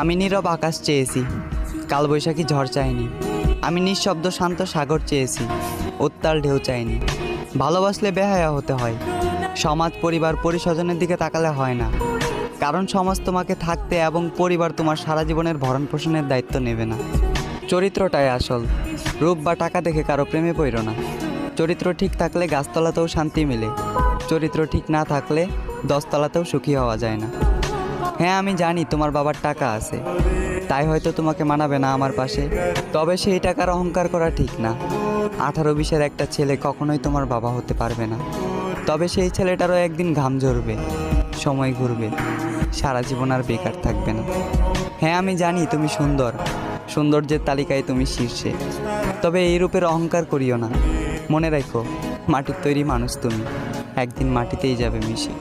আমি নীরব আকাশ চেয়েছি, কালবৈশাখী ঝড় চাইনি। আমি নিঃশব্দ শান্ত সাগর চেয়েছি, উত্তাল ঢেউ চাইনি। ভালোবাসলে বেহায়া হতে হয়, সমাজ পরিবার পরিস্বজনের দিকে তাকালে হয় না। কারণ সমাজ তোমাকে থাকতে এবং পরিবার তোমার সারা জীবনের ভরণ পোষণের দায়িত্ব নেবে না। চরিত্রটাই আসল, রূপ বা টাকা দেখে কারো প্রেমে পড়ো না। চরিত্র ঠিক থাকলে গাছতলাতেও শান্তি মেলে, চরিত্র ঠিক না থাকলে 10 তলাতেও সুখী হওয়া যায় না। হ্যাঁ, আমি জানি তোমার বাবার টাকা আছে, তাই হয়তো তোমাকে মানাবে না আমার পাশে। তবে সেই টাকার অহংকার করা ঠিক না। 18-20-এর একটা ছেলে কখনোই তোমার বাবা হতে পারবে না। তবে সেই ছেলেটারও একদিন ঘাম ঝরবে, সময় ঘুরবে, সারা জীবন আর বেকার থাকবে না। হ্যাঁ, আমি জানি তুমি সুন্দর, সৌন্দর্যের তালিকায় তুমি শীর্ষে। তবে এই রূপের অহংকার করিও না। মনে রাখো, মাটির তৈরি মানুষ তুমি, একদিন মাটিতেই যাবে মিশে।